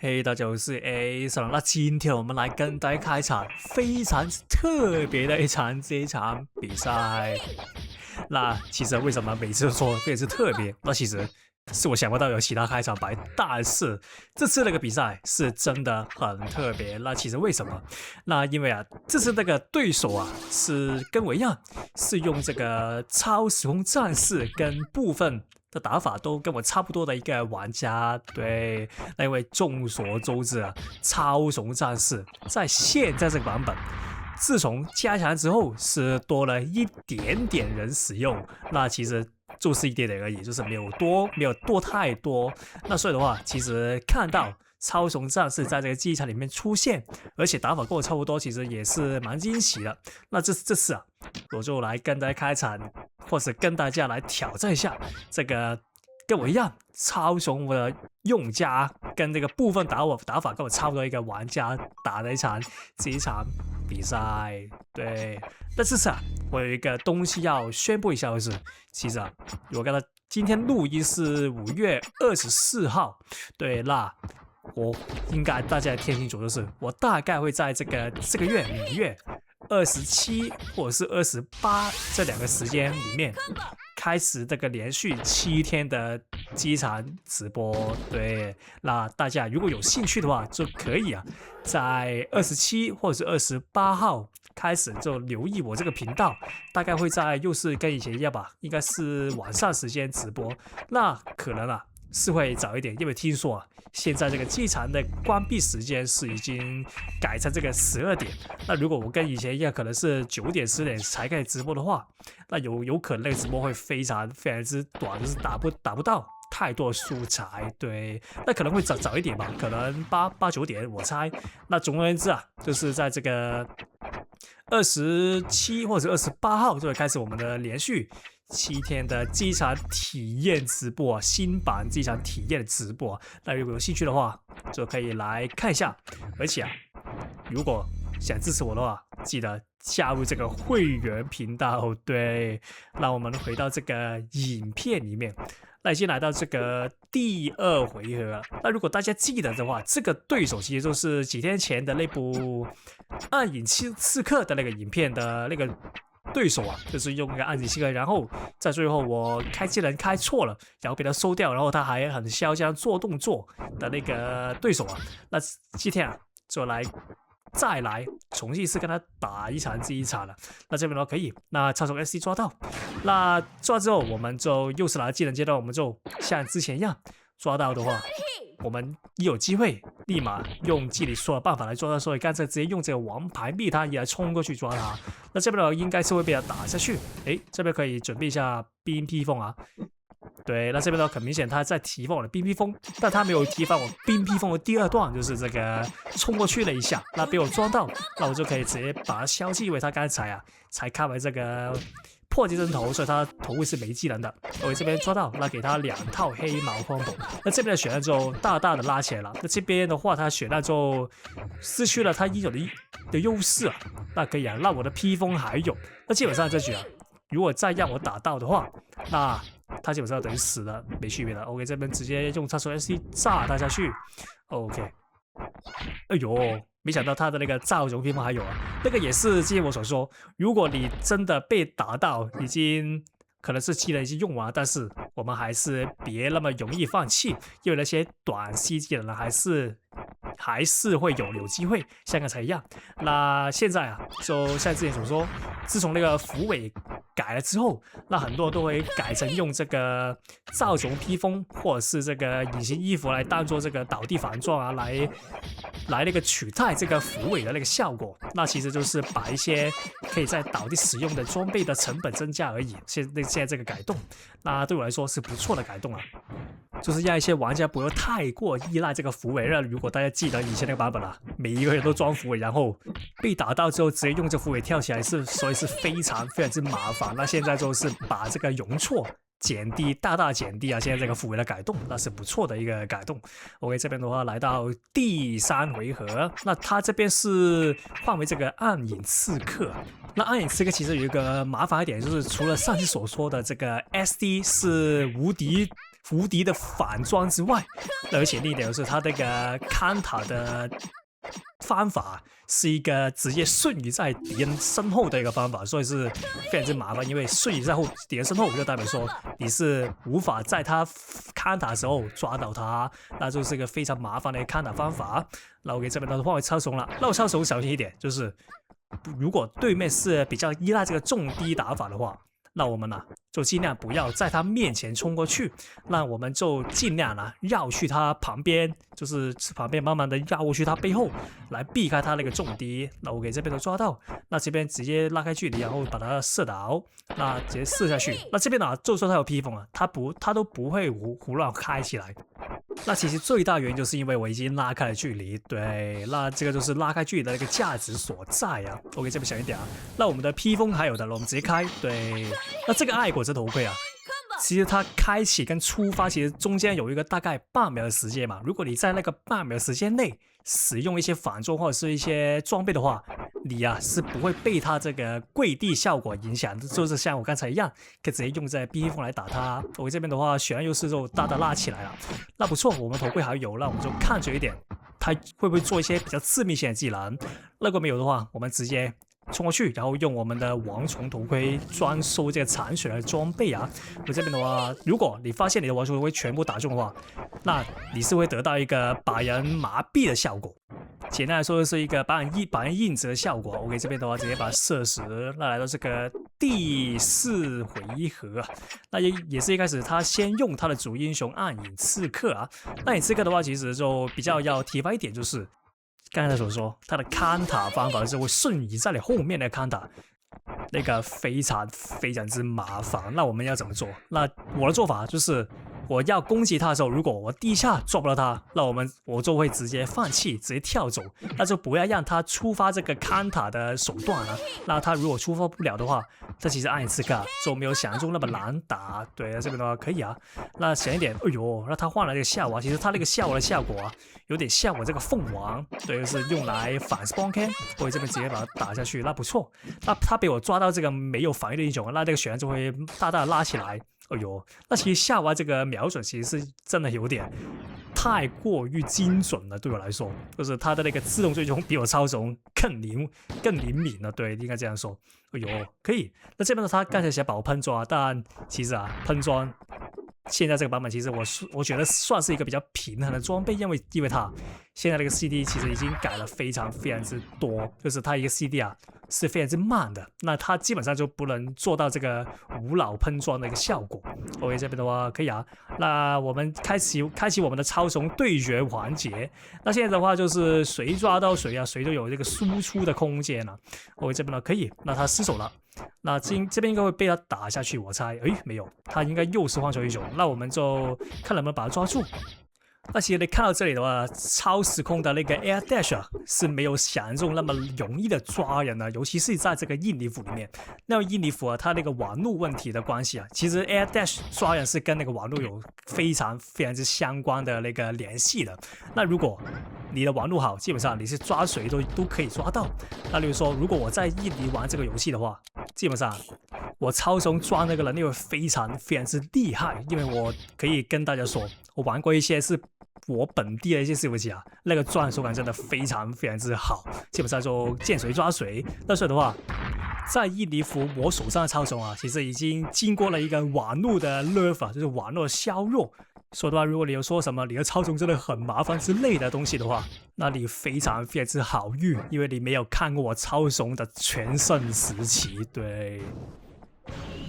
嘿，大家好，我是 A 上。那今天我們來跟大家開一場非常特別的一場比賽。那其實為什麼每次都說這是特別？那其實是我想不到有其他開場白，但是這次那個比賽是真的很特別。那其實為什麼？那因為這次那個對手是跟我一樣，是用這個超時空戰士跟部分的打法都跟我差不多的一個玩家。對，那因為眾所周知超时空戰士在現在這個版本，自從加強之後是多了一點點人使用，那其實就是一點點而已，就是沒有多太多。那所以的話，其實看到超时空戰士在這個機場裡面出現，而且打法跟我差不多，其實也是蠻驚喜的。那這次我就來跟大家開場，或是跟大家來挑戰一下這個跟我一樣超时空的用家，跟這個部分打法跟我差不多一個玩家打的這一場比賽。對，那這次我有一個東西要宣布一下，就是其實我跟他今天錄音是5月24號，對，那我應該大家聽清楚，就是我大概會在這個月5月27或者是28這兩個時間裡面開始這個連續7天的機場直播。對，那大家如果有興趣的話，就可以在27或者是28號開始就留意我這個頻道，大概會在又是跟以前一樣吧，應該是晚上時間直播。那可能是會早一點，因為聽說現在這個機場的關閉時間是已經改成這個12點。那如果我跟以前一樣，可能是9點10點才開始直播的話，那有可能那個直播會非常之短，就是打不到太多素材。對，那可能會早一點吧，可能8、9點我猜。那總而言之就是在這個27或者28號就會開始我們的連續7天的機場體驗直播，新版機場體驗的直播。那如果有興趣的話，就可以來看一下。而且如果想支持我的話，記得加入這個會員頻道。對，那我們回到這個影片裡面，那已經來到這個第2回合了。那如果大家記得的話，這個對手其實就是幾天前的那部暗影刺客的那個影片的那個對手就是用一個暗影刺客，然後在最後我開技能開錯了，然後被他收掉，然後他還很囂張做動作的那個對手那今天就再來重新是跟他打一场了。那這邊的話可以，那超时 SC 抓到，那抓之後我們就又是來技能階段，我們就像之前一樣，抓到的話我們一有機會立馬用自己說的辦法來抓他，所以剛才直接用這個王牌密探來衝過去抓他。那這邊的話應該是會被他打下去。這邊可以準備一下冰披風對，那這邊的話很明顯他在提放我的冰披風，但他沒有提放我冰披風的第2段，就是這個衝過去了一下，那被我抓到，那我就可以直接把他消棄，因為他剛才才開完這個破技能頭，所以他頭位是沒技能的。我這邊抓到，那給他2套黑毛combo，那這邊的血量就大大的拉起來了。那這邊的話，他血量就失去了他應有的優勢那可以讓我的披風還有。那基本上這局如果再讓我打到的話，那他基本上等於死了，沒區別了。OK， 這邊直接用超时 SC 炸他下去。OK， 哎呦，沒想到他的那個造容披風還有那個也是之前我所說，如果你真的被打到，已經可能是技能已經用完，但是我們還是別那麼容易放棄，因為那些短 C 技能還是會有機會，像剛才一樣。那現在就像之前所說，自從那個符尾改了之後，那很多都會改成用這個造容披風或者是這個隱形衣服來當做這個倒地反撞來那個取代這個符尾的那個效果。那其實就是把一些可以在倒地使用的裝備的成本增加而已。现在這個改動，那對我來說是不錯的改動就是讓一些玩家不要太過依賴這個符尾。如果大家記得以前那個版本每一個人都裝符尾，然後被打到之後直接用這符尾跳起來，所以是非常之麻煩。那現在就是把這個容錯減低，大減低現在這個符尾的改動，那是不錯的一個改動。OK， 這邊的話來到第3回合，那他這邊是換為這個暗影刺客。那暗影刺客其實有一個麻煩一點，就是除了上次所說的這個 SD 是無敵無敵的反裝之外，而且另一點就是他那個看塔的方法是一個直接瞬移在敵人身後的一個方法，所以是非常之麻煩。因為瞬移在敵人身後，就代表說你是無法在他看塔的時候抓到他，那就是一個非常麻煩的看塔方法。那我給這邊的換為超蟲了，那我超蟲小心一點，就是如果對面是比較依賴這個重低打法的話，那我們就盡量不要在他面前衝過去，那我們就盡量繞去他旁邊，就是旁邊慢慢的繞過去他背後，來避開他那個重敵。那我給這邊都抓到，那這邊直接拉開距離，然後把他射倒，那直接射下去。那這邊就算他有披風了，他都不會胡亂開起來。那其實最大原因就是因為我已經拉開了距離，對，那這個就是拉開距離的一個價值所在啊。OK， 這邊想一點啊，那我們的披風還有的了，我們直接開，對。那這個愛國者頭盔啊，其實它開啟跟出發其實中間有一個大概半秒的時間嘛。如果你在那個半秒的時間內使用一些反裝或者是一些裝備的話，你是不會被它這個跪地效果影響，就是像我剛才一樣，可以直接用在披風來打它。我這邊的話，血量優勢就大大拉起來了。那不錯，我們頭盔還有，那我們就看準一點，它會不會做一些比較致命性的技能？如果沒有的話，我們直接衝過去，然後用我們的王蟲頭盔專收這個殘血的裝備啊。我這邊的話，如果你發現你的王虫頭盔全部打中的話，那你是會得到一個把人麻痹的效果。簡單來說，是一個把人印着的效果。OK， 這邊的話直接把它射死。那來到這個第4回合啊，那也是一開始他先用他的主英雄暗影刺客啊。暗影刺客的話，其實就比較要提防一點，就是剛才所說，他的看塔方法是會瞬移在你後面的看塔，那個非常之麻煩。那我們要怎麼做？那我的做法就是，我要攻擊他的時候，如果我第一下抓不到他，那我就會直接放棄，直接跳走，那就不要讓他觸發這個看塔的手段了。那他如果觸發不了的話，這其實暗影刺客就沒有想象中那麼難打。對，這邊的話可以啊。那想一點，哎呦，那他換了這個夏娃，其實他那個夏娃的效果有點像我這個鳳凰，對，就是用來反 spawn camp， 我這邊直接把它打下去，那不錯。那他被我抓到這個沒有防禦的英雄，那這個血量就會大大的拉起來。哎呦，那其實夏娃這個瞄準其實是真的有點太過於精準了，對我來說，就是他的那個自動追蹤比我超蟲更靈敏了，對，應該這樣說。哎呦，可以。那這邊呢，他剛才想把我噴裝，但其實噴裝現在這個版本其實我覺得算是一個比較平衡的裝備，因為它現在這個 CD 其實已經改了非常之多，就是它一個 CD 是非常之慢的，那它基本上就不能做到這個無腦噴裝的一個效果。OK， 這邊的話可以啊。那我們開啟我們的超蟲對決環節。那現在的話就是誰抓到誰誰就有這個輸出的空間了。OK， 這邊呢可以，那他失手了。那這邊應該會被他打下去，我猜。沒有，他應該又是換球英雄。那我們就看能不能把他抓住。那其實你看到這裡的話，超時空的那個 Air Dash 是沒有想象中那麼容易的抓人的，尤其是在這個印尼服裡面。那印尼服它那個網絡問題的關係其實 Air Dash 抓人是跟那個網絡有非常之相關的那個聯繫的。那如果你的網絡好，基本上你是抓誰都可以抓到。那例如說，如果我在印尼玩這個遊戲的話，基本上我超蟲抓那個能力會非常之厲害，因為我可以跟大家說，我玩過一些是我本地的一些伺服器那個抓人手感真的非常之好，基本上就見誰抓誰。那所以的話，在印尼服我手上的超蟲其實已經經過了一個網絡的 nerf， 就是網絡的削弱。說的話，如果你有說什麼你的超虫真的很麻煩之類的東西的話，那你非常之好運，因為你沒有看過我超蟲的全盛時期。對。